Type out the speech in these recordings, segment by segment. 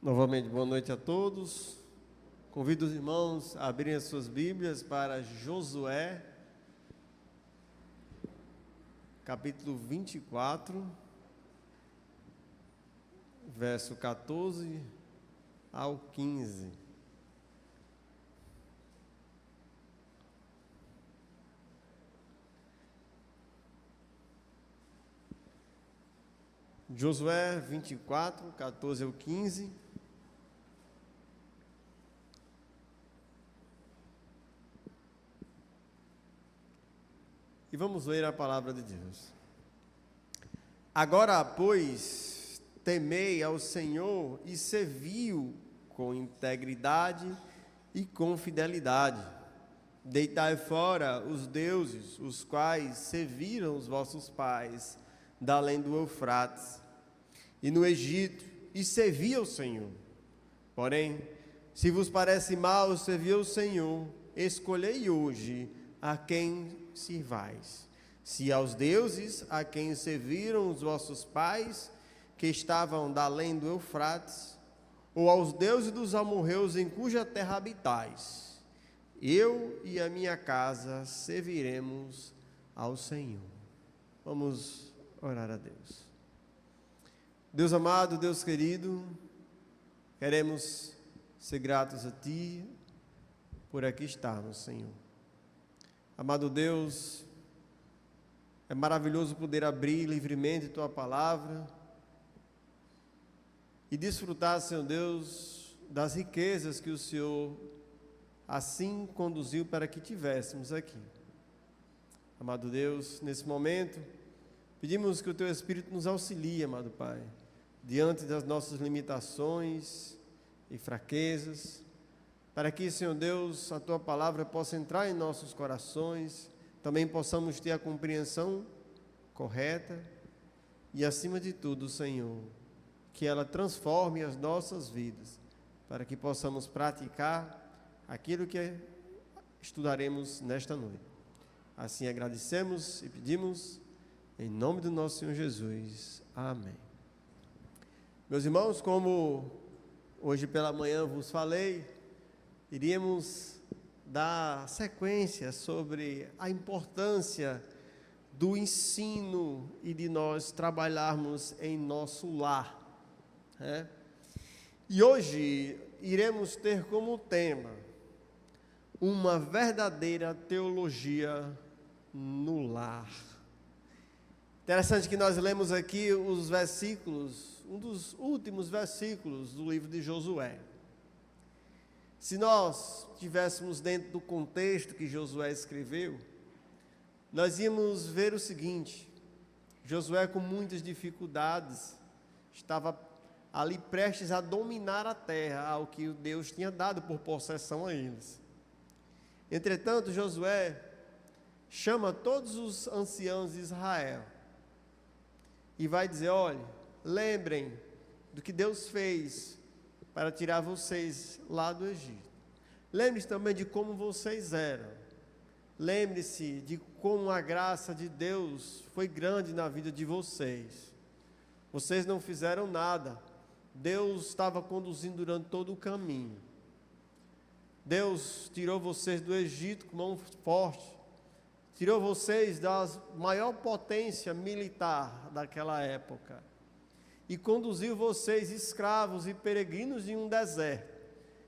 Novamente, boa noite a todos. Convido os irmãos a abrirem as suas Bíblias para Josué, capítulo 24, verso 14 ao 15. Josué 24, 14 ao 15. E vamos ler a palavra de Deus. Agora, pois, temei ao Senhor e servi-o com integridade e com fidelidade. Deitai fora os deuses, os quais serviram os vossos pais, da além do Eufrates, e no Egito, e servi ao Senhor. Porém, se vos parece mal servir ao Senhor, escolhei hoje a quem sirvais, se aos deuses a quem serviram os vossos pais, que estavam da além do Eufrates, ou aos deuses dos amorreus em cuja terra habitais. Eu e a minha casa serviremos ao Senhor. Vamos orar a Deus. Deus amado, Deus querido, queremos ser gratos a Ti por aqui estarmos, Senhor. Amado Deus, é maravilhoso poder abrir livremente Tua palavra e desfrutar, Senhor Deus, das riquezas que o Senhor assim conduziu para que tivéssemos aqui. Amado Deus, nesse momento, pedimos que o Teu Espírito nos auxilie, amado Pai, diante das nossas limitações e fraquezas, para que, Senhor Deus, a Tua palavra possa entrar em nossos corações, também possamos ter a compreensão correta e, acima de tudo, Senhor, que ela transforme as nossas vidas, para que possamos praticar aquilo que estudaremos nesta noite. Assim agradecemos e pedimos, em nome do nosso Senhor Jesus. Amém. Meus irmãos, como hoje pela manhã vos falei, iríamos dar sequência sobre a importância do ensino e de nós trabalharmos em nosso lar, né? E hoje iremos ter como tema uma verdadeira teologia no lar. Interessante que nós lemos aqui os versículos, um dos últimos versículos do livro de Josué. Se nós estivéssemos dentro do contexto que Josué escreveu, nós íamos ver o seguinte: Josué, com muitas dificuldades, estava ali prestes a dominar a terra, ao que Deus tinha dado por possessão a eles. Entretanto, Josué chama todos os anciãos de Israel e vai dizer: olha, lembrem do que Deus fez para tirar vocês lá do Egito. Lembre-se também de como vocês eram. Lembre-se de como a graça de Deus foi grande na vida de vocês. Vocês não fizeram nada. Deus estava conduzindo durante todo o caminho. Deus tirou vocês do Egito com mão forte. Tirou vocês da maior potência militar daquela época. E conduziu vocês, escravos e peregrinos, em um deserto,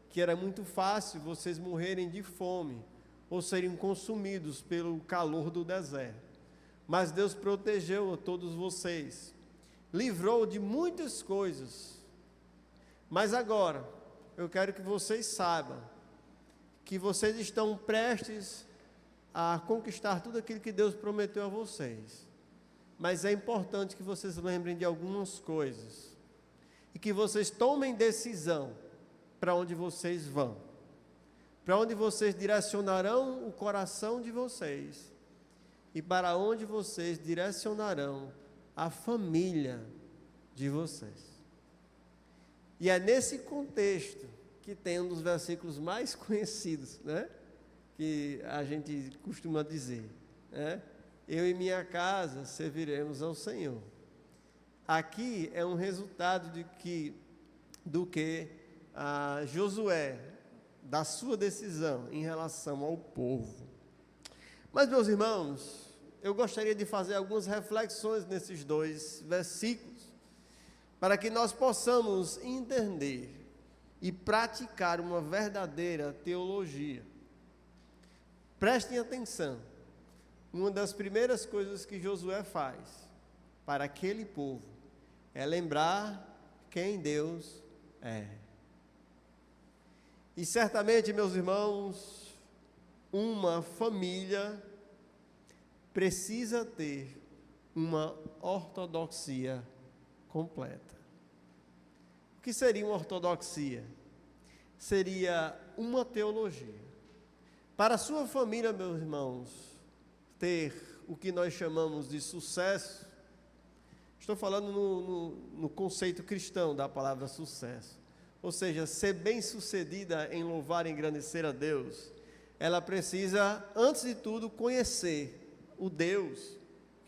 que era muito fácil vocês morrerem de fome ou serem consumidos pelo calor do deserto. Mas Deus protegeu a todos vocês, livrou de muitas coisas. Mas agora, eu quero que vocês saibam que vocês estão prestes a conquistar tudo aquilo que Deus prometeu a vocês. Mas é importante que vocês lembrem de algumas coisas e que vocês tomem decisão para onde vocês vão, para onde vocês direcionarão o coração de vocês e para onde vocês direcionarão a família de vocês. E é nesse contexto que tem um dos versículos mais conhecidos, né? Que a gente costuma dizer, né? Eu e minha casa serviremos ao Senhor. Aqui é um resultado de que do que Josué, da sua decisão em relação ao povo. Mas, meus irmãos, eu gostaria de fazer algumas reflexões nesses 2 versículos, para que nós possamos entender e praticar uma verdadeira teologia. Prestem atenção, uma das primeiras coisas que Josué faz para aquele povo é lembrar quem Deus é. E certamente, meus irmãos, uma família precisa ter uma ortodoxia completa. O que seria uma ortodoxia? Seria uma teologia. Para a sua família, meus irmãos, ter o que nós chamamos de sucesso, estou falando no conceito cristão da palavra sucesso, ou seja, ser bem-sucedida em louvar e engrandecer a Deus, ela precisa, antes de tudo, conhecer o Deus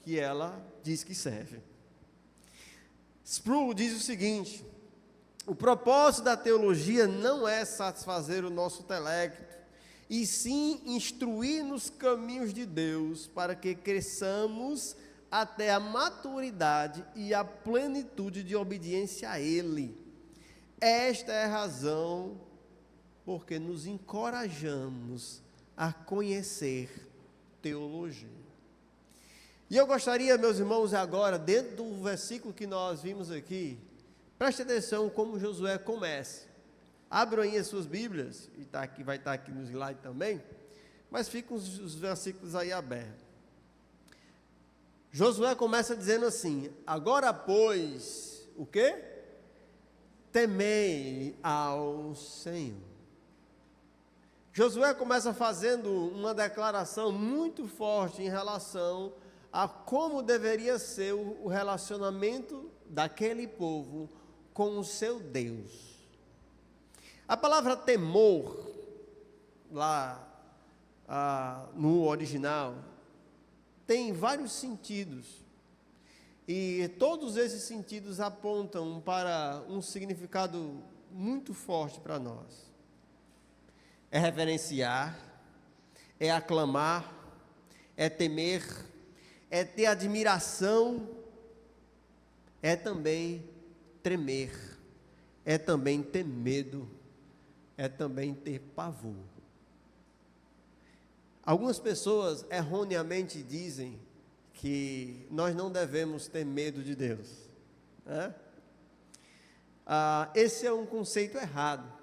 que ela diz que serve. Sproul diz o seguinte: o propósito da teologia não é satisfazer o nosso intelecto, e sim instruir nos caminhos de Deus, para que cresçamos até a maturidade e a plenitude de obediência a Ele. Esta é a razão porque nos encorajamos a conhecer teologia. E eu gostaria, meus irmãos, agora, dentro do versículo que nós vimos aqui, preste atenção como Josué começa. Abram aí as suas Bíblias, e vai estar aqui no slide também, mas ficam os versículos aí abertos. Josué começa dizendo assim: agora, pois, o quê? Temei ao Senhor. Josué começa fazendo uma declaração muito forte em relação a como deveria ser o relacionamento daquele povo com o seu Deus. A palavra temor, lá no original, tem vários sentidos, e todos esses sentidos apontam para um significado muito forte para nós. É reverenciar, é aclamar, é temer, é ter admiração, é também tremer, é também ter medo, é também ter pavor. Algumas pessoas erroneamente dizem que nós não devemos ter medo de Deus, né? Esse é um conceito errado.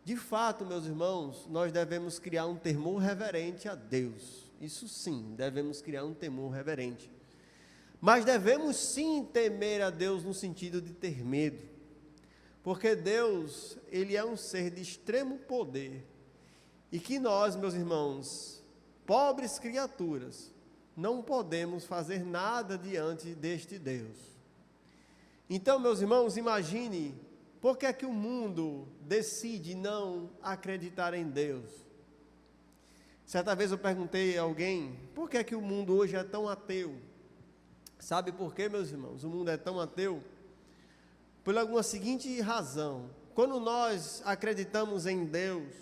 De fato, meus irmãos, nós devemos criar um temor reverente a Deus. Isso sim, devemos criar um temor reverente. Mas devemos sim temer a Deus no sentido de ter medo. Porque Deus, Ele é um ser de extremo poder. E que nós, meus irmãos, pobres criaturas, não podemos fazer nada diante deste Deus. Então, meus irmãos, imagine por que é que o mundo decide não acreditar em Deus. Certa vez eu perguntei a alguém, por que é que o mundo hoje é tão ateu? Sabe por quê, meus irmãos? O mundo é tão ateu? Por alguma seguinte razão: quando nós acreditamos em Deus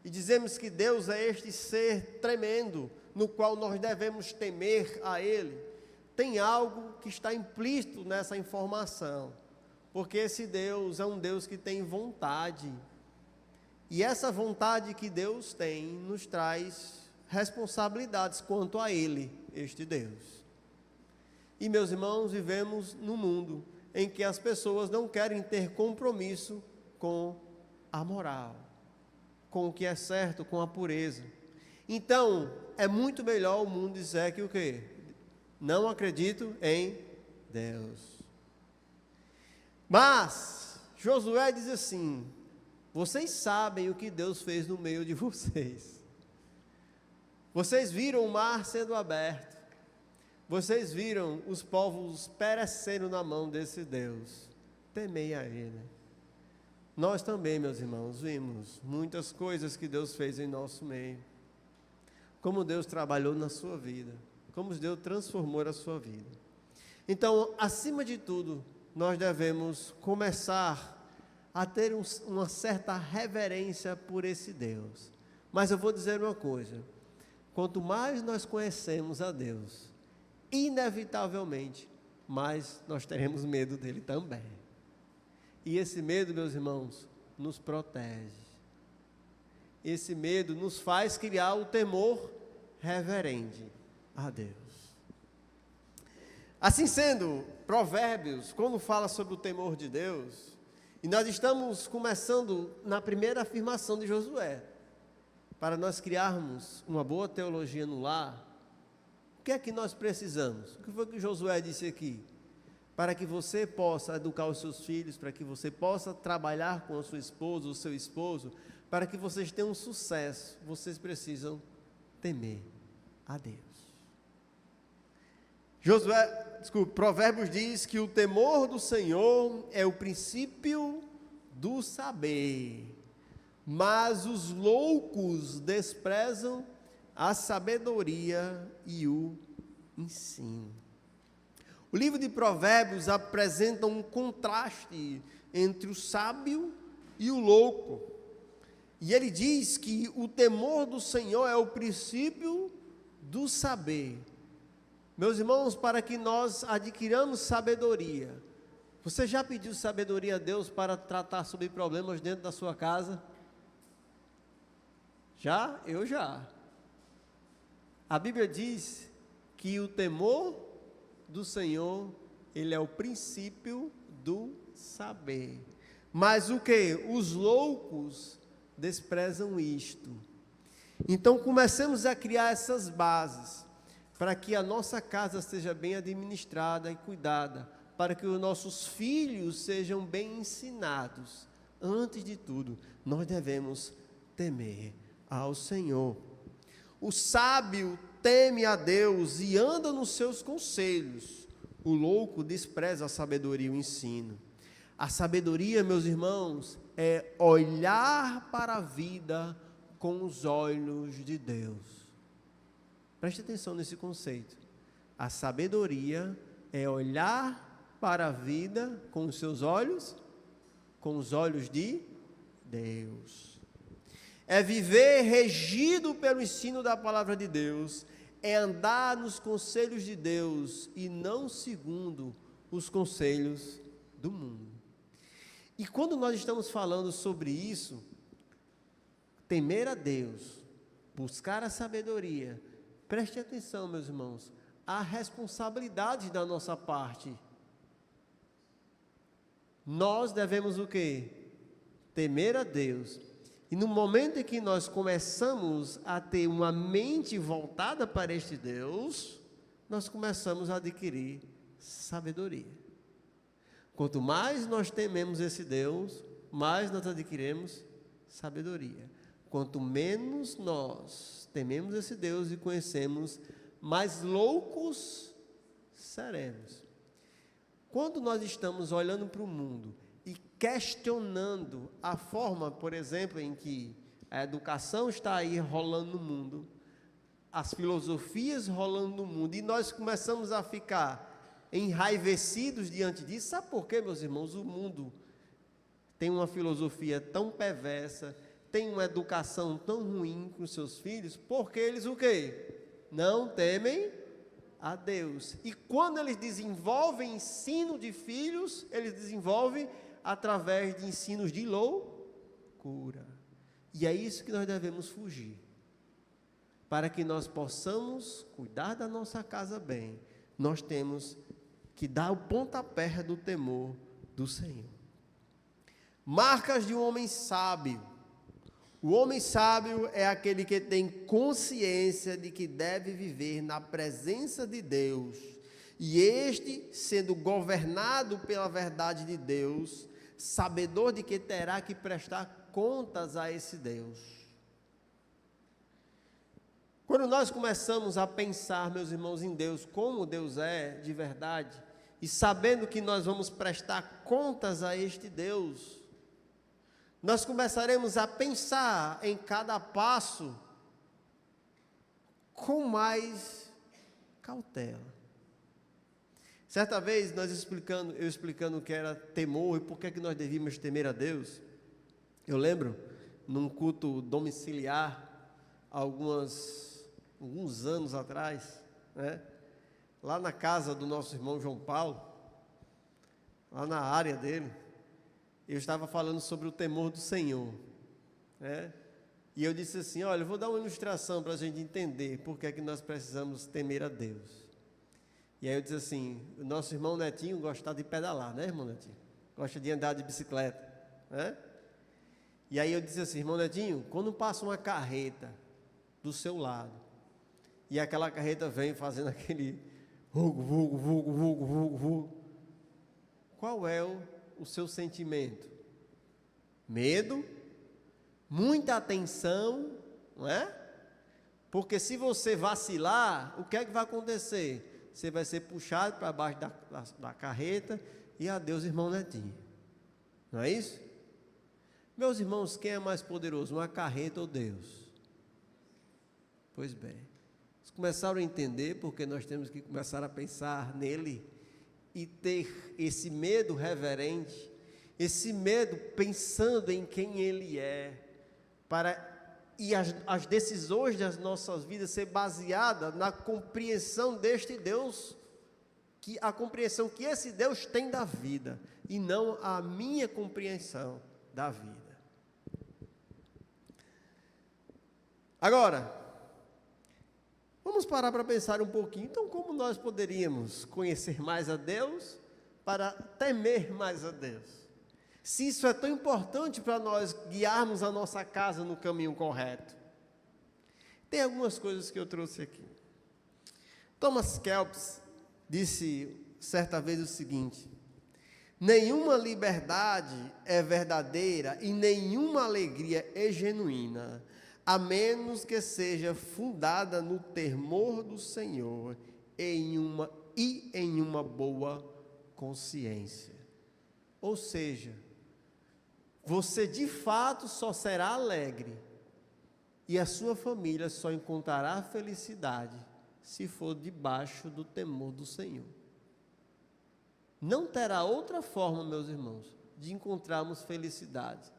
e dizemos que Deus é este ser tremendo, no qual nós devemos temer a Ele, tem algo que está implícito nessa informação, porque esse Deus é um Deus que tem vontade, e essa vontade que Deus tem nos traz responsabilidades quanto a Ele, este Deus. E, meus irmãos, vivemos num mundo em que as pessoas não querem ter compromisso com a moral, com o que é certo, com a pureza. Então, é muito melhor o mundo dizer que o quê? Não acredito em Deus. Mas Josué diz assim: vocês sabem o que Deus fez no meio de vocês. Vocês viram o mar sendo aberto. Vocês viram os povos perecendo na mão desse Deus. Temei a Ele. Nós também, meus irmãos, vimos muitas coisas que Deus fez em nosso meio. Como Deus trabalhou na sua vida. Como Deus transformou a sua vida. Então, acima de tudo, nós devemos começar a ter uma certa reverência por esse Deus. Mas eu vou dizer uma coisa: quanto mais nós conhecemos a Deus, inevitavelmente, mais nós teremos medo dele também. E esse medo, meus irmãos, nos protege. Esse medo nos faz criar o temor reverente a Deus. Assim sendo, Provérbios, quando fala sobre o temor de Deus, e nós estamos começando na primeira afirmação de Josué, para nós criarmos uma boa teologia no lar, o que é que nós precisamos? O que foi que Josué disse aqui? Para que você possa educar os seus filhos, para que você possa trabalhar com a sua esposa, o seu esposo, para que vocês tenham sucesso, vocês temer a Deus. Provérbios diz que o temor do Senhor é o princípio do saber, mas os loucos desprezam a sabedoria e o ensino. O livro de Provérbios apresenta um contraste entre o sábio e o louco. E ele diz que o temor do Senhor é o princípio do saber. Meus irmãos, para que nós adquiramos sabedoria, você já pediu sabedoria a Deus para tratar sobre problemas dentro da sua casa? Já? Eu já. A Bíblia diz que o temor do Senhor, ele é o princípio do saber. Mas o que? Os loucos desprezam isto. Então comecemos a criar essas bases, para que a nossa casa seja bem administrada e cuidada, para que os nossos filhos sejam bem ensinados. Antes de tudo, nós devemos temer ao Senhor. O sábio teme a Deus e anda nos seus conselhos. O louco despreza a sabedoria e o ensino. A sabedoria, meus irmãos, é olhar para a vida com os olhos de Deus. Preste atenção nesse conceito. A sabedoria é olhar para a vida com os seus olhos, com os olhos de Deus. É viver regido pelo ensino da palavra de Deus, é andar nos conselhos de Deus e não segundo os conselhos do mundo. E quando nós estamos falando sobre isso, temer a Deus, buscar a sabedoria, preste atenção, meus irmãos, há responsabilidade da nossa parte. Nós devemos o quê? Temer a Deus. E no momento em que nós começamos a ter uma mente voltada para este Deus, nós começamos a adquirir sabedoria. Quanto mais nós tememos esse Deus, mais nós adquirimos sabedoria. Quanto menos nós tememos esse Deus e conhecemos, mais loucos seremos. Quando nós estamos olhando para o mundo e questionando a forma, por exemplo, em que a educação está aí rolando no mundo, as filosofias rolando no mundo, e nós começamos a ficar enraivecidos diante disso, sabe por quê, meus irmãos? O mundo tem uma filosofia tão perversa, tem uma educação tão ruim com os seus filhos, porque eles o quê? Não temem a Deus. E quando eles desenvolvem ensino de filhos, eles desenvolvem através de ensinos de loucura. E é isso que nós devemos fugir, para que nós possamos cuidar da nossa casa bem. Nós temos que dar o pontapé do temor do Senhor. Marcas de um homem sábio. O homem sábio é aquele que tem consciência de que deve viver na presença de Deus, e este, sendo governado pela verdade de Deus, sabedor de que terá que prestar contas a esse Deus. Quando nós começamos a pensar, meus irmãos, em Deus, como Deus é de verdade, e sabendo que nós vamos prestar contas a este Deus, nós começaremos a pensar em cada passo com mais cautela. Certa vez, eu explicando o que era temor e por que nós devíamos temer a Deus, eu lembro, num culto domiciliar, alguns anos atrás, né? Lá na casa do nosso irmão João Paulo, lá na área dele, eu estava falando sobre o temor do Senhor, né? E eu disse assim, olha, eu vou dar uma ilustração para a gente entender por que é que nós precisamos temer a Deus. E aí eu disse assim, o nosso irmão Netinho gosta de pedalar, né, irmão Netinho? Gosta de andar de bicicleta, né? E aí eu disse assim, irmão Netinho, quando passa uma carreta do seu lado, e aquela carreta vem fazendo aquele vulgo, qual é o seu sentimento? Medo? Muita atenção, não é? Porque se você vacilar, o que é que vai acontecer? Você vai ser puxado para baixo da carreta e adeus, irmão Netinho. Não é isso? Meus irmãos, quem é mais poderoso, uma carreta ou Deus? Pois bem, eles começaram a entender porque nós temos que começar a pensar nele e ter esse medo reverente, esse medo pensando em quem ele é, e as decisões das nossas vidas ser baseadas na compreensão deste Deus, a compreensão que esse Deus tem da vida, e não a minha compreensão da vida. Agora, vamos parar para pensar um pouquinho. Então, como nós poderíamos conhecer mais a Deus para temer mais a Deus? Se isso é tão importante para nós guiarmos a nossa casa no caminho correto. Tem algumas coisas que eu trouxe aqui. Thomas Kelps disse certa vez o seguinte: nenhuma liberdade é verdadeira e nenhuma alegria é genuína, a menos que seja fundada no temor do Senhor e em uma boa consciência. Ou seja, você de fato só será alegre e a sua família só encontrará felicidade se for debaixo do temor do Senhor. Não terá outra forma, meus irmãos, de encontrarmos felicidade.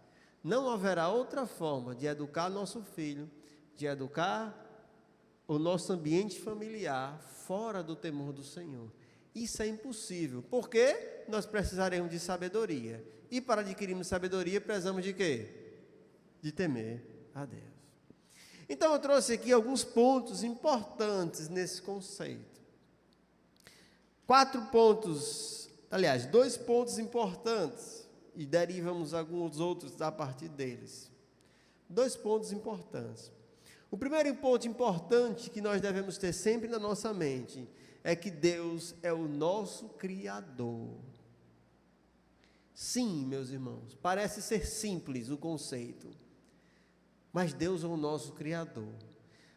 Não haverá outra forma de educar nosso filho, de educar o nosso ambiente familiar fora do temor do Senhor. Isso é impossível, porque nós precisaremos de sabedoria. E para adquirirmos sabedoria, precisamos de quê? De temer a Deus. Então eu trouxe aqui alguns pontos importantes nesse conceito. 2 pontos importantes, e derivamos alguns outros a partir deles. 2 pontos importantes. O primeiro ponto importante que nós devemos ter sempre na nossa mente é que Deus é o nosso Criador. Sim, meus irmãos, parece ser simples o conceito, mas Deus é o nosso Criador.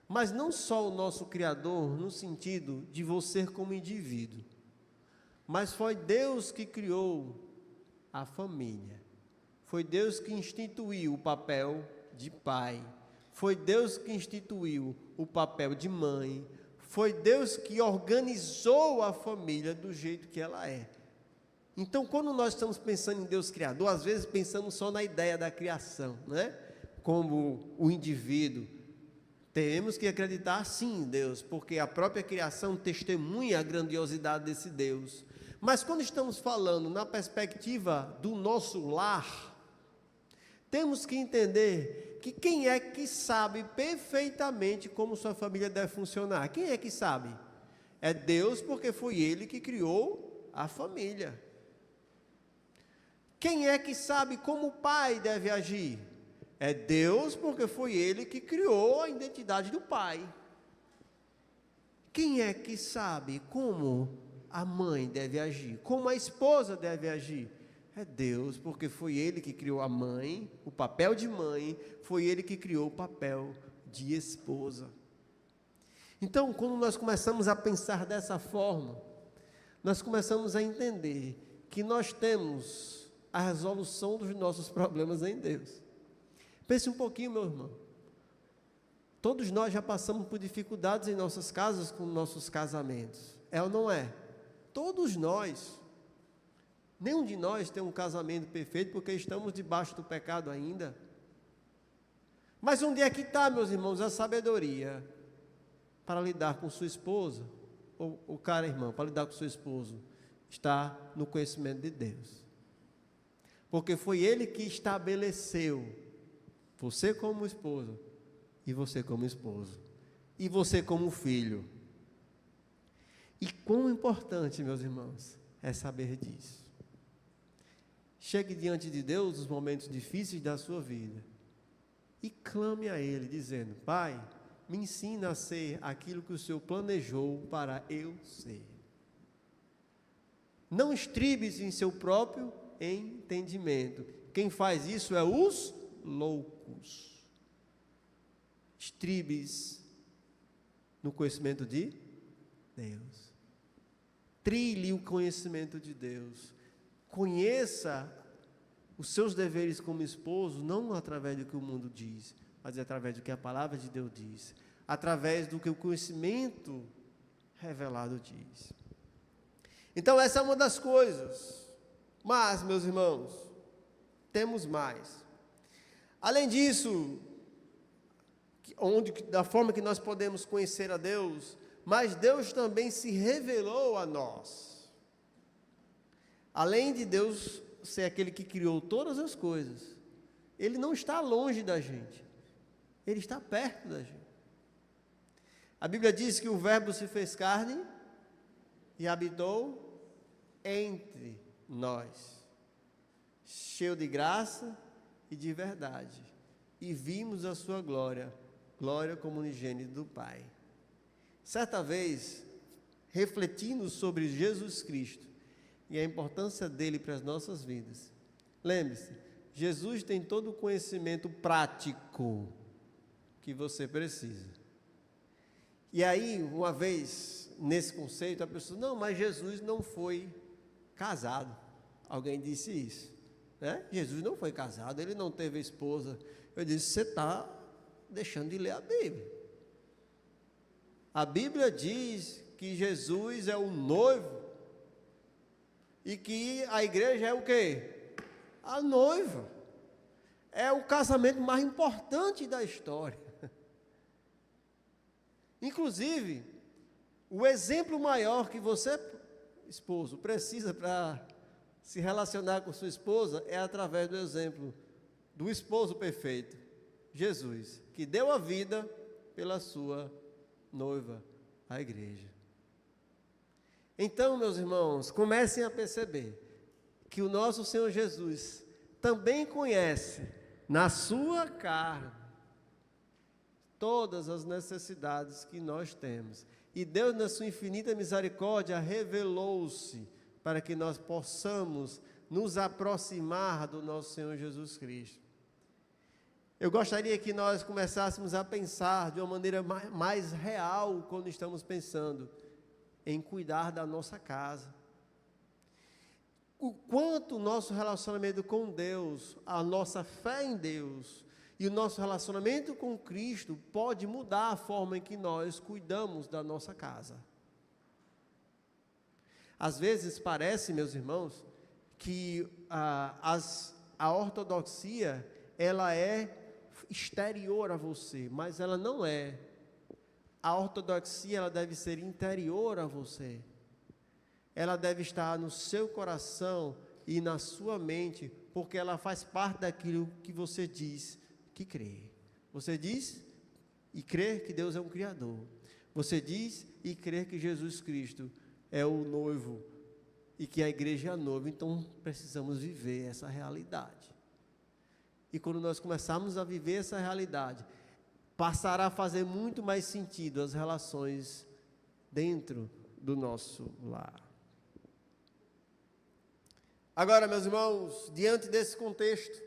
Mas não só o nosso Criador no sentido de você como indivíduo, mas foi Deus que criou a família. Foi Deus que instituiu o papel de pai. Foi Deus que instituiu o papel de mãe. Foi Deus que organizou a família do jeito que ela é. Então, quando nós estamos pensando em Deus Criador, às vezes pensamos só na ideia da criação, né? Como o indivíduo. Temos que acreditar sim em Deus, porque a própria criação testemunha a grandiosidade desse Deus. Mas quando estamos falando na perspectiva do nosso lar, temos que entender que quem é que sabe perfeitamente como sua família deve funcionar? Quem é que sabe? É Deus, porque foi Ele que criou a família. Quem é que sabe como o pai deve agir? É Deus, porque foi Ele que criou a identidade do pai. Quem é que sabe como a mãe deve agir? Como a esposa deve agir? É Deus, porque foi Ele que criou a mãe, o papel de mãe, foi Ele que criou o papel de esposa. Então, quando nós começamos a pensar dessa forma, nós começamos a entender que nós temos a resolução dos nossos problemas em Deus. Pense um pouquinho, meu irmão. Todos nós já passamos por dificuldades em nossas casas com nossos casamentos. É ou não é? Todos nós. Nenhum de nós tem um casamento perfeito porque estamos debaixo do pecado ainda. Mas onde é que está, meus irmãos, a sabedoria para lidar com sua esposa? Ou cara, irmão, para lidar com seu esposo? Está no conhecimento de Deus. Porque foi Ele que estabeleceu você como esposa, e você como esposo, e você como filho. E quão importante, meus irmãos, é saber disso. Chegue diante de Deus nos momentos difíceis da sua vida e clame a Ele, dizendo: Pai, me ensina a ser aquilo que o Senhor planejou para eu ser. Não estribes em seu próprio entendimento. Quem faz isso é os loucos. Estribes no conhecimento de Deus. Trilhe o conhecimento de Deus. Conheça os seus deveres como esposo, não através do que o mundo diz, mas através do que a palavra de Deus diz, através do que o conhecimento revelado diz. Então essa é uma das coisas. Mas, meus irmãos, temos mais. Além disso, da forma que nós podemos conhecer a Deus, mas Deus também se revelou a nós. Além de Deus ser aquele que criou todas as coisas, Ele não está longe da gente, Ele está perto da gente. A Bíblia diz que o Verbo se fez carne e habitou entre nós, cheio de graça e de verdade, e vimos a sua glória, glória como unigênito do Pai. Certa vez, refletindo sobre Jesus Cristo e a importância dele para as nossas vidas, lembre-se, Jesus tem todo o conhecimento prático que você precisa. E aí, uma vez, nesse conceito, a pessoa, não, mas Jesus não foi casado. Alguém disse isso, né? Jesus não foi casado, ele não teve esposa. Eu disse, você está deixando de ler a Bíblia. A Bíblia diz que Jesus é o noivo e que a igreja é o quê? A noiva. É o casamento mais importante da história. Inclusive, o exemplo maior que você, esposo, precisa para se relacionar com sua esposa é através do exemplo do esposo perfeito, Jesus, que deu a vida pela sua noiva, a igreja. Então, meus irmãos, comecem a perceber que o nosso Senhor Jesus também conhece na sua carne todas as necessidades que nós temos. E Deus, na sua infinita misericórdia, revelou-se para que nós possamos nos aproximar do nosso Senhor Jesus Cristo. Eu gostaria que nós começássemos a pensar de uma maneira mais real quando estamos pensando em cuidar da nossa casa. O quanto o nosso relacionamento com Deus, a nossa fé em Deus e o nosso relacionamento com Cristo pode mudar a forma em que nós cuidamos da nossa casa. Às vezes parece, meus irmãos, que a ortodoxia, ela é exterior a você, mas ela não é. A ortodoxia, ela deve ser interior a você. Ela deve estar no seu coração e na sua mente, porque ela faz parte daquilo que você diz que crê. Você diz e crê que Deus é um Criador. Você diz e crê que Jesus Cristo é o noivo e que a igreja é a noiva. Então, precisamos viver essa realidade. E quando nós começarmos a viver essa realidade, passará a fazer muito mais sentido as relações dentro do nosso lar. Agora, meus irmãos, diante desse contexto,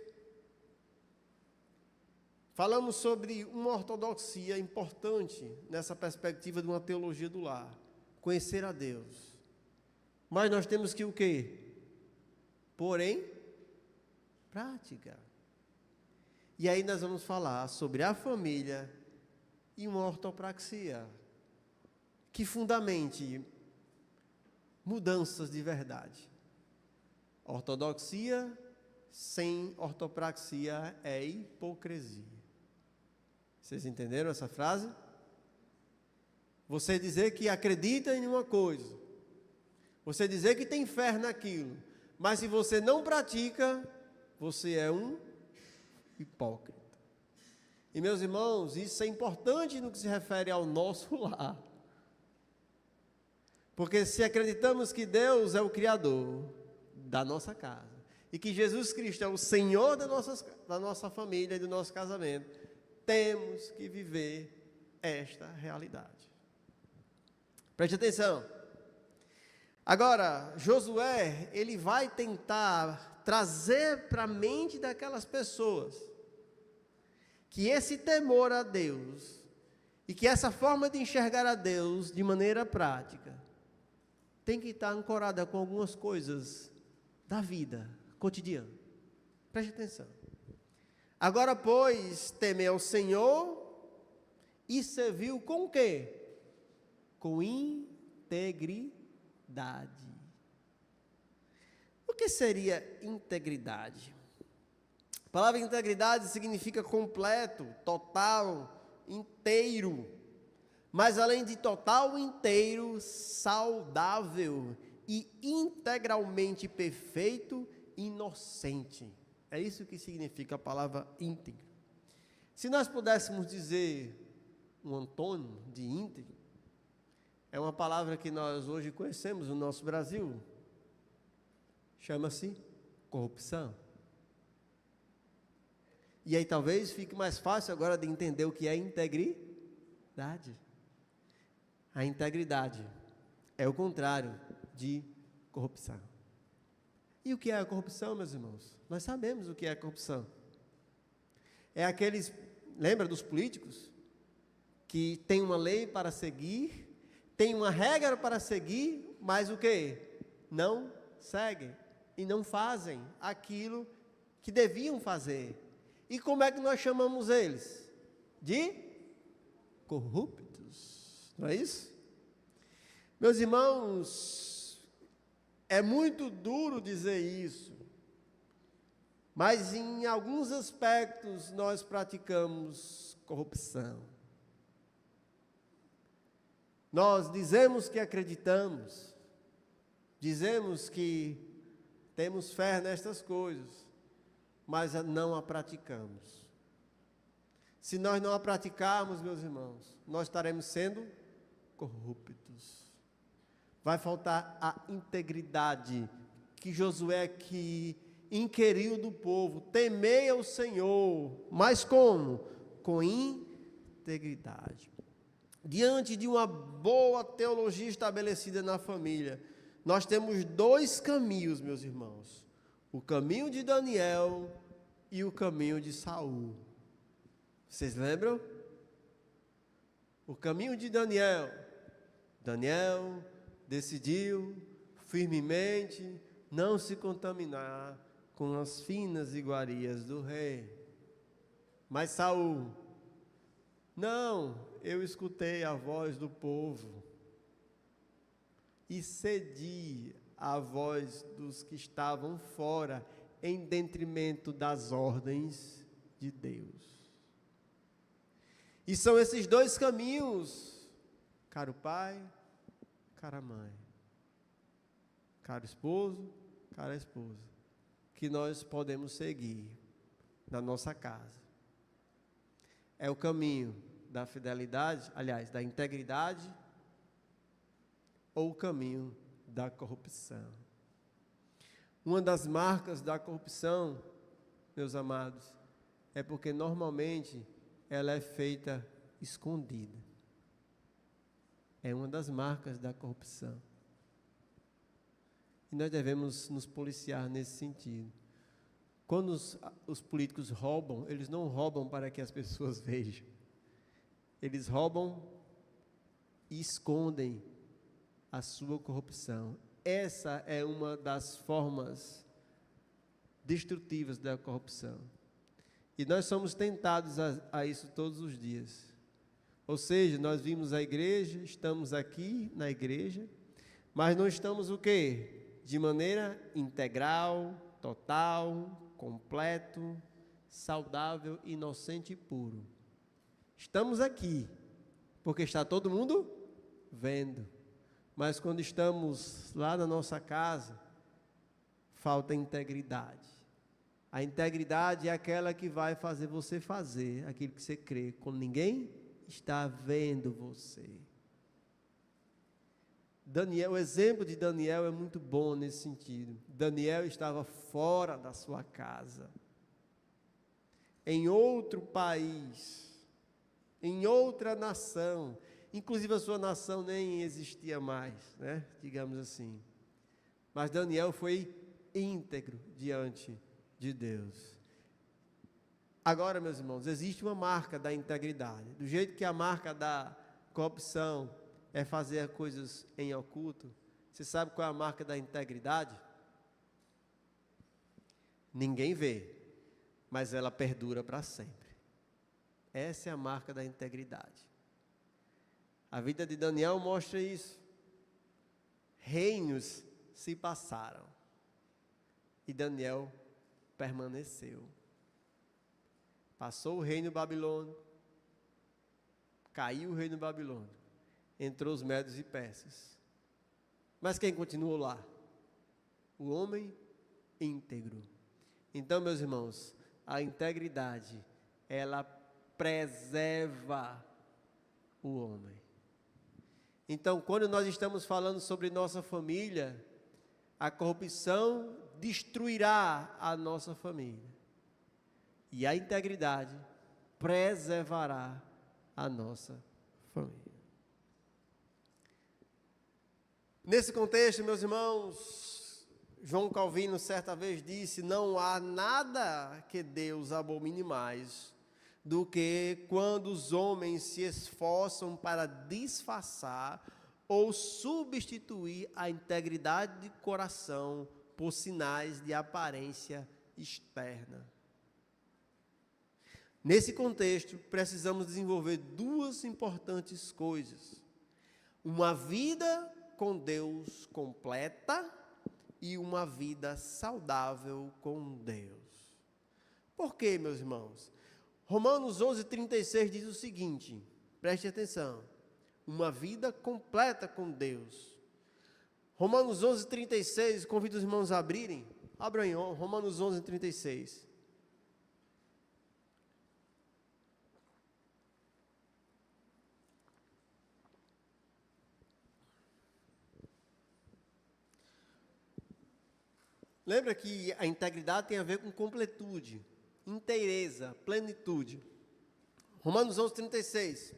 falamos sobre uma ortodoxia importante nessa perspectiva de uma teologia do lar, conhecer a Deus. Mas nós temos que o quê? Pôr em prática. E aí nós vamos falar sobre a família e uma ortopraxia que fundamente mudanças de verdade. Ortodoxia sem ortopraxia é hipocrisia. Vocês entenderam essa frase? Você dizer que acredita em uma coisa, você dizer que tem fé naquilo, mas se você não pratica, você é um hipócrita. E meus irmãos, isso é importante no que se refere ao nosso lar. Porque se acreditamos que Deus é o Criador da nossa casa, e que Jesus Cristo é o Senhor da nossa família e do nosso casamento, temos que viver esta realidade. Preste atenção. Agora, Josué, ele vai tentar trazer para a mente daquelas pessoas que esse temor a Deus e que essa forma de enxergar a Deus de maneira prática tem que estar ancorada com algumas coisas da vida cotidiana. Preste atenção. Agora, pois, teme ao Senhor e serviu com o quê? Com integridade. O que seria integridade? A palavra integridade significa completo, total, inteiro. Mas além de total, inteiro, saudável e integralmente perfeito, inocente. É isso que significa a palavra íntegro. Se nós pudéssemos dizer um antônimo de íntegro, é uma palavra que nós hoje conhecemos no nosso Brasil. Chama-se corrupção. E aí talvez fique mais fácil agora de entender o que é integridade. A integridade é o contrário de corrupção. E o que é a corrupção, meus irmãos? Nós sabemos o que é a corrupção. É aqueles, lembra dos políticos? Que tem uma lei para seguir, tem uma regra para seguir, mas o quê? Não seguem e não fazem aquilo que deviam fazer. E como é que nós chamamos eles? De corruptos. Não é isso? Meus irmãos, é muito duro dizer isso, mas em alguns aspectos nós praticamos corrupção. Nós dizemos que acreditamos, dizemos que temos fé nestas coisas, mas não a praticamos. Se nós não a praticarmos, meus irmãos, nós estaremos sendo corruptos. Vai faltar a integridade que Josué aqui inquiriu do povo. Temei ao Senhor, mas como? Com integridade. Diante de uma boa teologia estabelecida na família, nós temos dois caminhos, meus irmãos. O caminho de Daniel e o caminho de Saul. Vocês lembram? O caminho de Daniel. Daniel decidiu firmemente não se contaminar com as finas iguarias do rei. Mas Saul, não, eu escutei a voz do povo e cedi à voz dos que estavam fora, em detrimento das ordens de Deus. E são esses dois caminhos, caro pai, cara mãe, caro esposo, cara esposa, que nós podemos seguir na nossa casa. É o caminho da fidelidade, aliás, da integridade, ou o caminho da corrupção. Uma das marcas da corrupção, meus amados, é porque normalmente ela é feita escondida. É uma das marcas da corrupção. E nós devemos nos policiar nesse sentido. Quando os políticos roubam, eles não roubam para que as pessoas vejam. Eles roubam e escondem a sua corrupção. Essa é uma das formas destrutivas da corrupção. E nós somos tentados a isso todos os dias. Ou seja, nós vimos a igreja, estamos aqui na igreja, Mas não estamos o quê? De maneira integral, total, completo, saudável, inocente e puro. Estamos aqui, porque está todo mundo vendo. Mas quando estamos lá na nossa casa, falta integridade. A integridade é aquela que vai fazer você fazer aquilo que você crê, quando ninguém está vendo você. Daniel, o exemplo de Daniel é muito bom nesse sentido. Daniel estava fora da sua casa, em outro país, em outra nação, inclusive a sua nação nem existia mais, né? Digamos assim. Mas Daniel foi íntegro diante de Deus. Agora, meus irmãos, existe uma marca da integridade. Do jeito que a marca da corrupção é fazer coisas em oculto, você sabe qual é a marca da integridade? Ninguém vê, mas ela perdura para sempre. Essa é a marca da integridade. A vida de Daniel mostra isso. Reinos se passaram e Daniel permaneceu. Passou o reino babilônico, caiu o reino babilônico, entrou os medos e persas. Mas quem continuou lá? O homem íntegro. Então, meus irmãos, a integridade, ela preserva o homem. Então, quando nós estamos falando sobre nossa família, a corrupção destruirá a nossa família. E a integridade preservará a nossa família. Nesse contexto, meus irmãos, João Calvino certa vez disse: não há nada que Deus abomine mais do que quando os homens se esforçam para disfarçar ou substituir a integridade de coração por sinais de aparência externa. Nesse contexto, precisamos desenvolver duas importantes coisas: uma vida com Deus completa e uma vida saudável com Deus. Por quê, meus irmãos? Romanos 11:36 diz o seguinte, preste atenção: uma vida completa com Deus. Romanos 11:36, convido os irmãos a abrirem. Abram aí, Romanos 11:36. Lembra que a integridade tem a ver com completude, inteireza, plenitude. Romanos 11:36.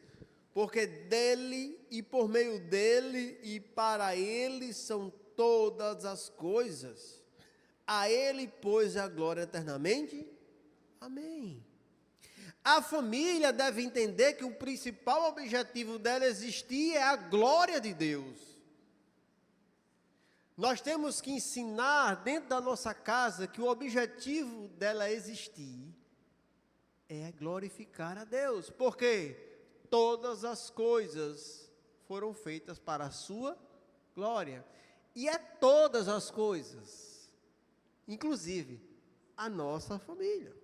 Porque dele e por meio dele e para ele são todas as coisas. A ele, pois, a glória eternamente. Amém. A família deve entender que o principal objetivo dela existir é a glória de Deus. Nós temos que ensinar dentro da nossa casa que o objetivo dela existir é glorificar a Deus. Por quê? Todas as coisas foram feitas para a sua glória. E é todas as coisas, inclusive a nossa família.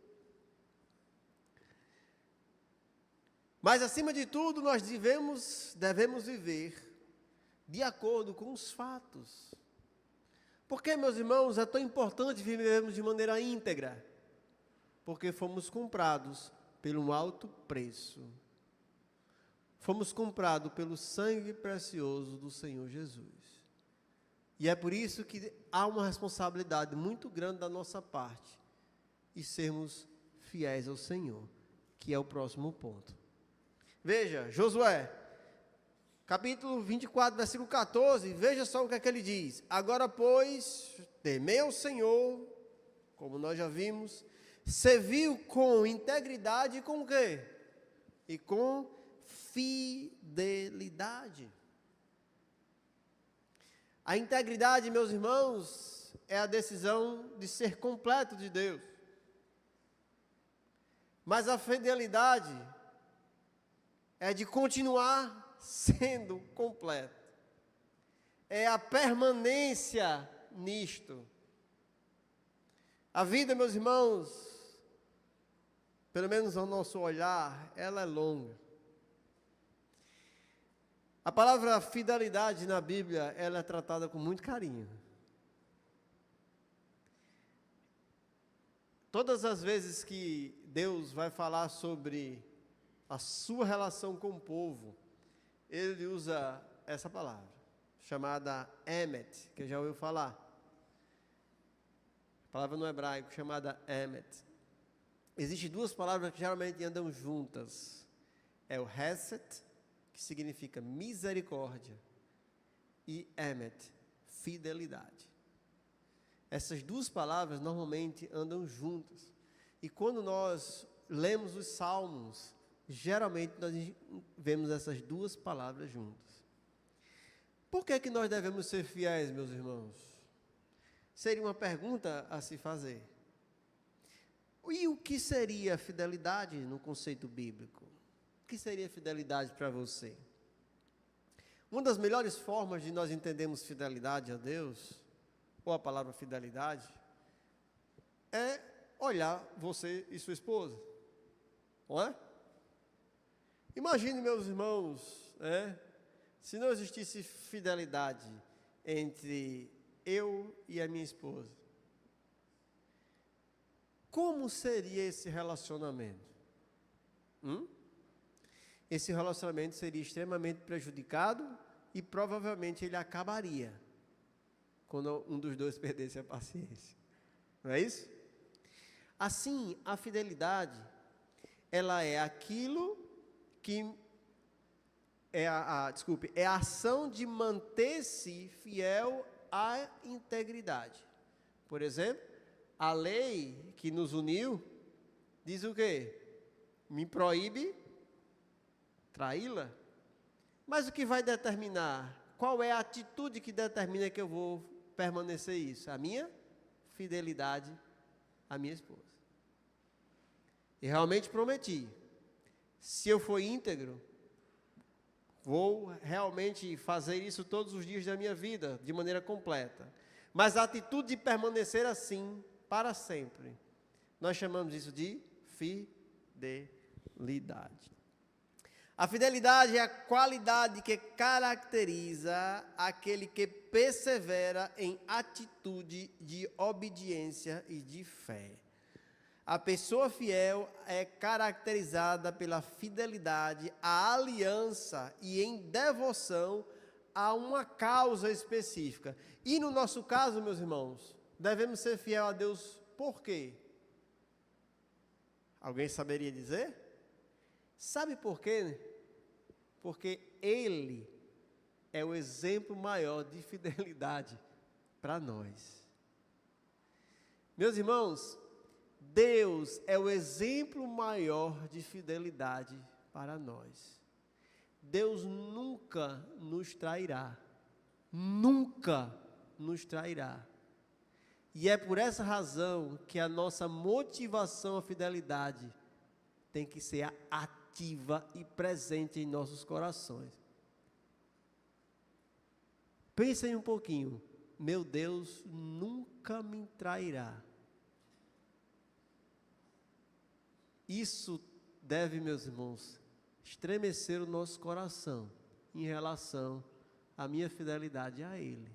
Mas acima de tudo, nós devemos viver de acordo com os fatos. Por que, meus irmãos, é tão importante vivermos de maneira íntegra? Porque fomos comprados pelo um alto preço. Fomos comprados pelo sangue precioso do Senhor Jesus. E é por isso que há uma responsabilidade muito grande da nossa parte e sermos fiéis ao Senhor, que é o próximo ponto. Veja, Josué, capítulo 24, versículo 14, veja só o que é que ele diz. Agora, pois, temei ao Senhor, como nós já vimos, serviu com integridade e com o quê? E com fidelidade. A integridade, meus irmãos, é a decisão de ser completo de Deus. Mas a fidelidade é de continuar sendo completo. é a permanência nisto. A vida, meus irmãos, pelo menos ao nosso olhar, ela é longa. A palavra fidelidade na Bíblia, ela é tratada com muito carinho. Todas as vezes que Deus vai falar sobre a sua relação com o povo, Ele usa essa palavra, chamada emet, que já ouviu falar. A palavra no hebraico, chamada emet. Existem duas palavras que geralmente andam juntas. É o hesed, que significa misericórdia, e emet, fidelidade. Essas duas palavras normalmente andam juntas. E quando nós lemos os salmos, geralmente nós vemos essas duas palavras juntas. Por que é que nós devemos ser fiéis, meus irmãos? Seria uma pergunta a se fazer. E o que seria fidelidade no conceito bíblico? O que seria fidelidade para você? Uma das melhores formas de nós entendermos fidelidade a Deus, ou a palavra fidelidade, é olhar você e sua esposa, não é? Imagine, meus irmãos, se não existisse fidelidade entre eu e a minha esposa, como seria esse relacionamento? Esse relacionamento seria extremamente prejudicado e provavelmente ele acabaria quando um dos dois perdesse a paciência. Não é isso? Assim, a fidelidade, ela é aquilo que é a ação de manter-se fiel à integridade. Por exemplo, a lei que nos uniu diz o quê? Me proíbe traí-la. Mas o que vai determinar? Qual é a atitude que determina que eu vou permanecer isso? A minha fidelidade à minha esposa. E realmente prometi. Se eu for íntegro, vou realmente fazer isso todos os dias da minha vida, de maneira completa. Mas a atitude de permanecer assim, para sempre, nós chamamos isso de fidelidade. A fidelidade é a qualidade que caracteriza aquele que persevera em atitude de obediência e de fé. A pessoa fiel é caracterizada pela fidelidade à aliança e em devoção a uma causa específica. E no nosso caso, meus irmãos, devemos ser fiel a Deus por quê? Alguém saberia dizer? Sabe por quê? Porque Ele é o exemplo maior de fidelidade para nós. Meus irmãos, Deus é o exemplo maior de fidelidade para nós. Deus nunca nos trairá. Nunca nos trairá. E é por essa razão que a nossa motivação à fidelidade tem que ser ativa e presente em nossos corações. Pensem um pouquinho. Meu Deus nunca me trairá. Isso deve, meus irmãos, estremecer o nosso coração em relação à minha fidelidade a Ele.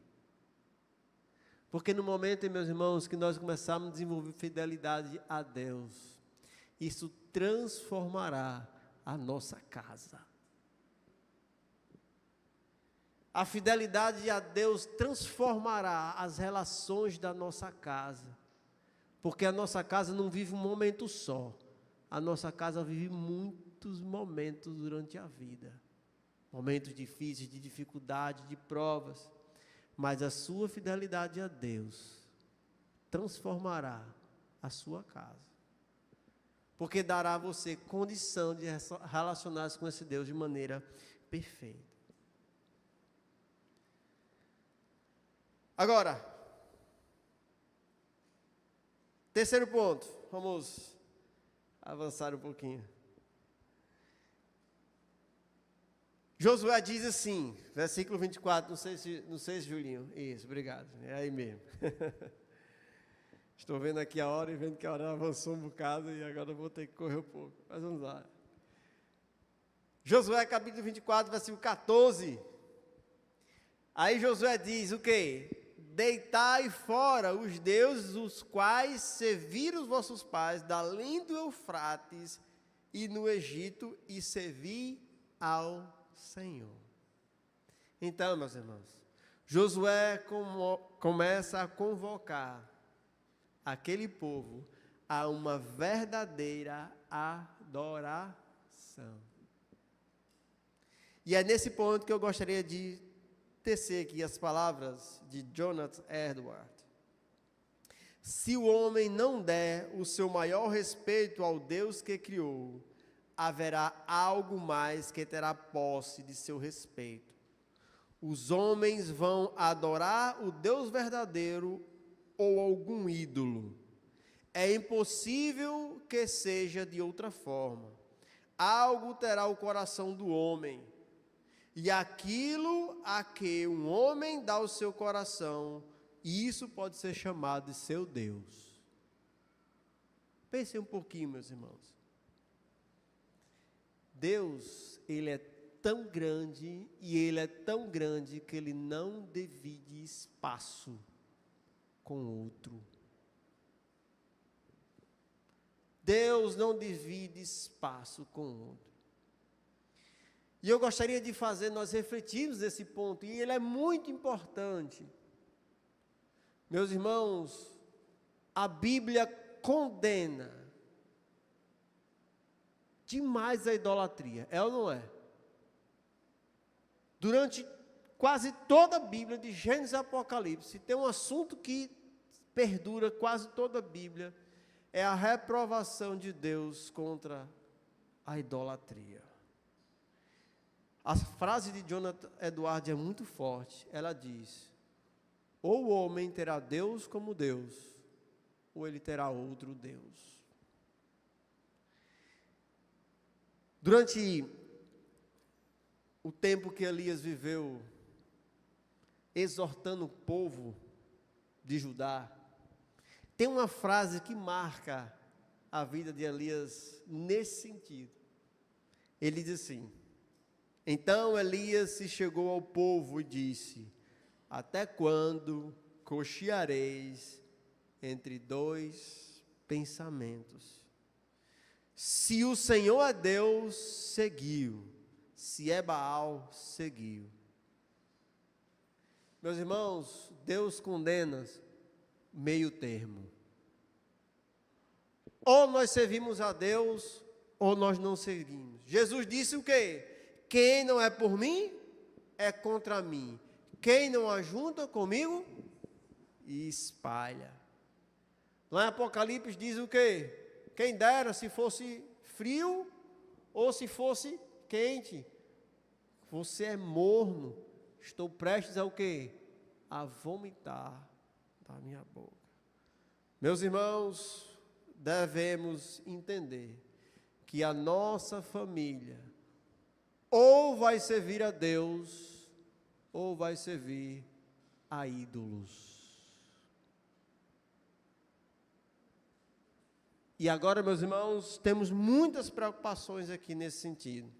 Porque no momento, meus irmãos, que nós começarmos a desenvolver fidelidade a Deus, isso transformará a nossa casa. A fidelidade a Deus transformará as relações da nossa casa. Porque a nossa casa não vive um momento só. A nossa casa vive muitos momentos durante a vida. Momentos difíceis, de dificuldade, de provas. Mas a sua fidelidade a Deus transformará a sua casa. Porque dará a você condição de relacionar-se com esse Deus de maneira perfeita. Agora, terceiro ponto, vamos avançar um pouquinho. Josué diz assim, versículo 24, não sei se Julinho, isso, obrigado, é aí mesmo. Estou vendo aqui a hora e vendo que a hora avançou um bocado e agora vou ter que correr um pouco, mas vamos lá. Josué capítulo 24, versículo 14. Aí Josué diz o quê? Deitai fora os deuses os quais serviram os vossos pais da além do Eufrates e no Egito e servi ao Senhor. Então, meus irmãos, Josué começa a convocar aquele povo a uma verdadeira adoração. E é nesse ponto que eu gostaria de tecer aqui as palavras de Jonathan Edwards. Se o homem não der o seu maior respeito ao Deus que criou, haverá algo mais que terá posse de seu respeito. Os homens vão adorar o Deus verdadeiro ou algum ídolo. É impossível que seja de outra forma. Algo terá o coração do homem, e aquilo a que um homem dá o seu coração, isso pode ser chamado de seu Deus. Pensem um pouquinho, meus irmãos. Deus, Ele é tão grande, e Ele é tão grande que Ele não divide espaço com outro. Deus não divide espaço com outro. E eu gostaria de fazer nós refletirmos nesse ponto, e ele é muito importante. Meus irmãos, a Bíblia condena demais a idolatria, é ou não é? Durante quase toda a Bíblia, de Gênesis a Apocalipse, tem um assunto que perdura quase toda a Bíblia, é a reprovação de Deus contra a idolatria. A frase de Jonathan Edwards é muito forte. Ela diz: ou o homem terá Deus como Deus, ou ele terá outro Deus. Durante o tempo que Elias viveu exortando o povo de Judá, tem uma frase que marca a vida de Elias nesse sentido. Ele diz assim: então Elias se chegou ao povo e disse: até quando cocheareis entre dois pensamentos? Se o Senhor é Deus, seguiu; se é Baal, seguiu. Meus irmãos, Deus condena meio termo. Ou nós servimos a Deus, ou nós não servimos. Jesus disse o quê? Quem não é por mim, é contra mim. Quem não ajunta comigo, espalha. Lá em Apocalipse diz o quê? Quem dera se fosse frio ou se fosse quente. Você é morno. Estou prestes a o quê? A vomitar da minha boca. Meus irmãos, devemos entender que a nossa família ou vai servir a Deus, ou vai servir a ídolos. E agora, meus irmãos, temos muitas preocupações aqui nesse sentido.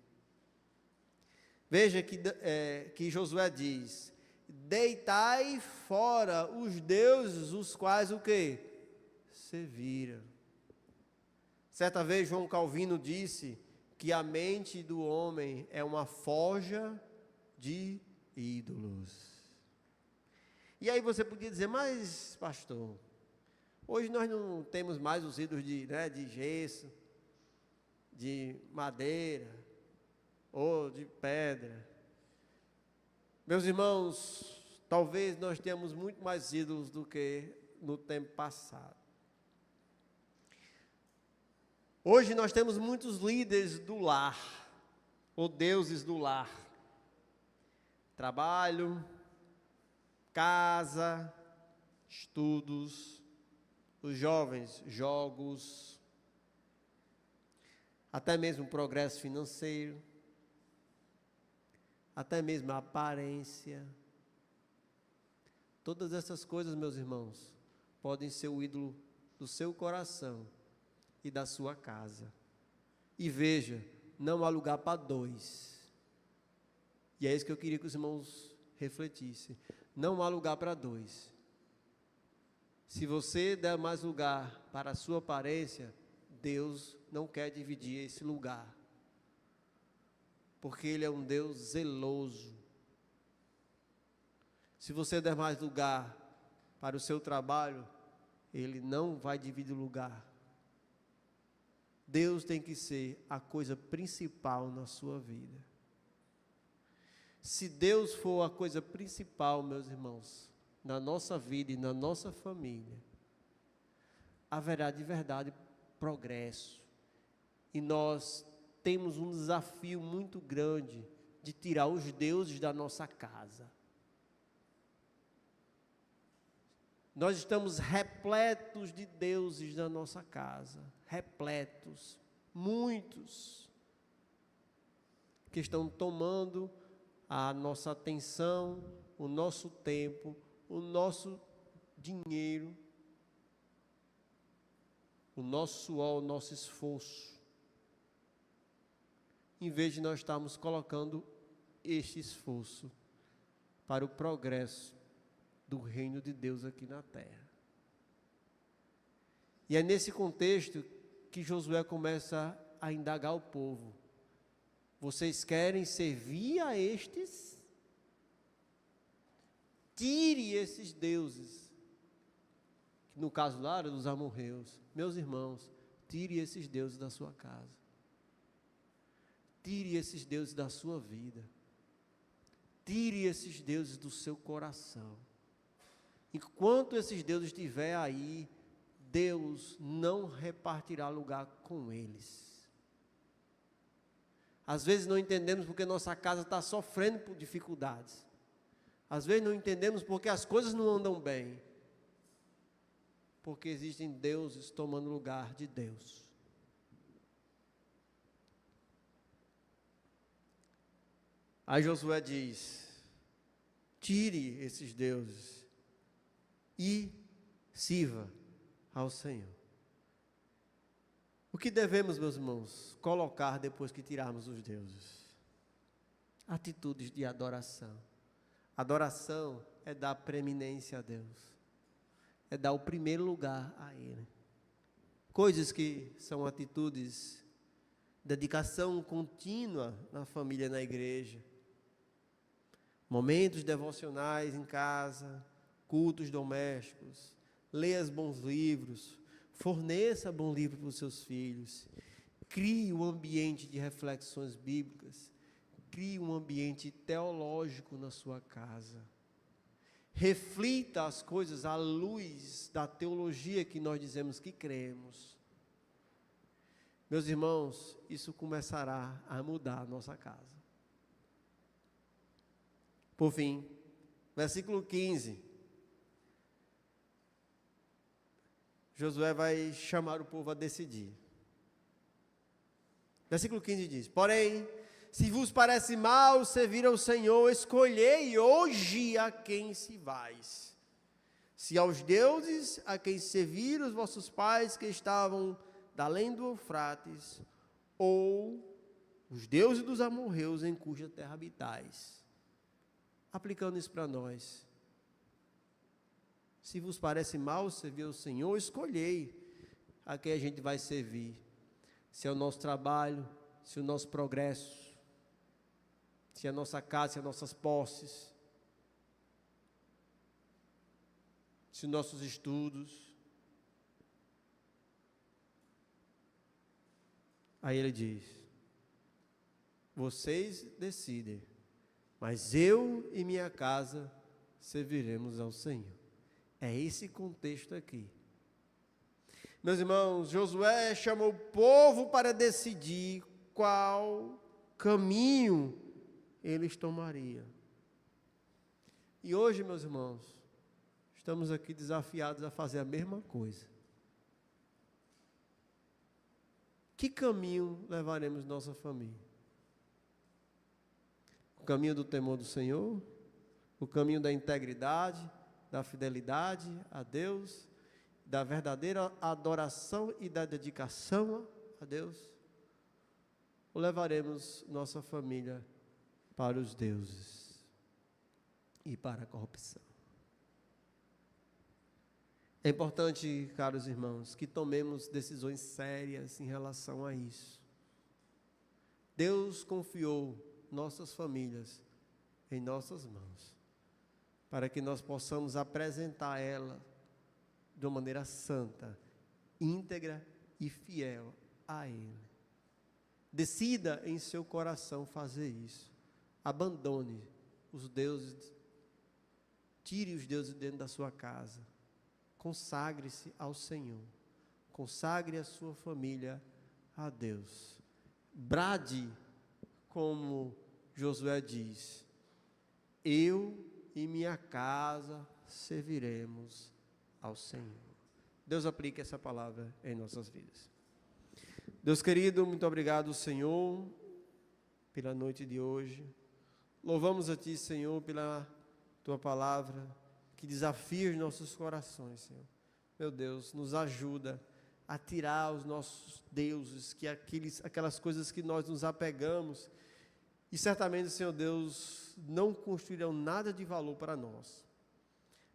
Veja que Josué diz: deitai fora os deuses, os quais o quê? Serviram. Certa vez João Calvino disse que a mente do homem é uma forja de ídolos. E aí você podia dizer: mas pastor, hoje nós não temos mais os ídolos de gesso, de madeira, ou de pedra. Meus irmãos, talvez nós tenhamos muito mais ídolos do que no tempo passado. Hoje nós temos muitos líderes do lar, ou deuses do lar. Trabalho, casa, estudos, os jovens, jogos, até mesmo progresso financeiro. até mesmo a aparência. Todas essas coisas, meus irmãos, podem ser o ídolo do seu coração e da sua casa. E veja, não há lugar para dois. E é isso que eu queria que os irmãos refletissem. Não há lugar para dois. Se você der mais lugar para a sua aparência, Deus não quer dividir esse lugar. Porque Ele é um Deus zeloso. Se você der mais lugar para o seu trabalho, Ele não vai dividir o lugar. Deus tem que ser a coisa principal na sua vida. Se Deus for a coisa principal, meus irmãos, na nossa vida e na nossa família, haverá de verdade progresso. E nós temos um desafio muito grande de tirar os deuses da nossa casa. Nós estamos repletos de deuses na nossa casa, repletos, muitos, que estão tomando a nossa atenção, o nosso tempo, o nosso dinheiro, o nosso suor, o nosso esforço, em vez de nós estarmos colocando este esforço para o progresso do reino de Deus aqui na terra. E é nesse contexto que Josué começa a indagar o povo. Vocês querem servir a estes? Tire esses deuses. Que no caso lá era dos amorreus. Meus irmãos, tire esses deuses da sua casa. Tire esses deuses da sua vida. Tire esses deuses do seu coração. Enquanto esses deuses estiverem aí, Deus não repartirá lugar com eles. Às vezes não entendemos porque nossa casa está sofrendo por dificuldades. Às vezes não entendemos porque as coisas não andam bem. Porque existem deuses tomando lugar de Deus. Aí Josué diz: tire esses deuses e sirva ao Senhor. O que devemos, meus irmãos, colocar depois que tirarmos os deuses? Atitudes de adoração. Adoração é dar preeminência a Deus, é dar o primeiro lugar a Ele. Coisas que são atitudes, dedicação contínua na família, na igreja, momentos devocionais em casa, cultos domésticos, leia bons livros, forneça bom livro para os seus filhos, crie um ambiente de reflexões bíblicas, crie um ambiente teológico na sua casa, reflita as coisas à luz da teologia que nós dizemos que cremos. Meus irmãos, isso começará a mudar a nossa casa. Por fim, versículo 15. Josué vai chamar o povo a decidir. Versículo 15 diz: porém, se vos parece mal servir ao Senhor, escolhei hoje a quem servais. Se aos deuses a quem serviram os vossos pais que estavam da além do Eufrates, ou os deuses dos amorreus em cuja terra habitais. Aplicando isso para nós. Se vos parece mal servir ao Senhor, escolhei a quem a gente vai servir. Se é o nosso trabalho, se é o nosso progresso, se é a nossa casa, se é as nossas posses, se os nossos estudos. Aí ele diz: vocês decidem, mas eu e minha casa serviremos ao Senhor. É esse contexto aqui. Meus irmãos, Josué chamou o povo para decidir qual caminho eles tomariam. E hoje, meus irmãos, estamos aqui desafiados a fazer a mesma coisa. Que caminho levaremos nossa família? o caminho do temor do Senhor, o caminho da integridade, da fidelidade a Deus, da verdadeira adoração e da dedicação a Deus, ou levaremos nossa família para os deuses e para a corrupção? É importante, caros irmãos, que tomemos decisões sérias em relação a isso. Deus confiou nossas famílias em nossas mãos, para que nós possamos apresentar ela de uma maneira santa, íntegra e fiel a Ele. Decida em seu coração fazer isso. Abandone os deuses, tire os deuses dentro da sua casa. Consagre-se ao Senhor. Consagre a sua família a Deus. Brade, como Josué diz: eu e minha casa serviremos ao Senhor. Deus aplique essa palavra em nossas vidas. Deus querido, muito obrigado, Senhor, pela noite de hoje. Louvamos a Ti, Senhor, pela Tua palavra, que desafia os nossos corações, Senhor. Meu Deus, nos ajuda a tirar os nossos deuses, aquelas coisas que nós nos apegamos, e certamente, Senhor Deus, não construirão nada de valor para nós.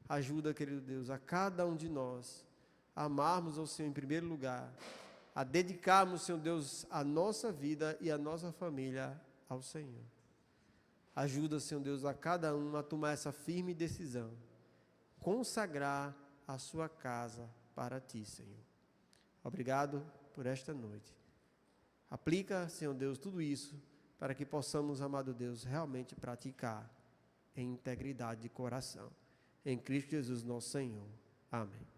Ajuda, querido Deus, a cada um de nós a amarmos ao Senhor em primeiro lugar, a dedicarmos, Senhor Deus, a nossa vida e a nossa família ao Senhor. Ajuda, Senhor Deus, a cada um a tomar essa firme decisão, consagrar a sua casa para Ti, Senhor. Obrigado por esta noite. Aplica, Senhor Deus, tudo isso para que possamos, amado Deus, realmente praticar em integridade de coração. Em Cristo Jesus, nosso Senhor. Amém.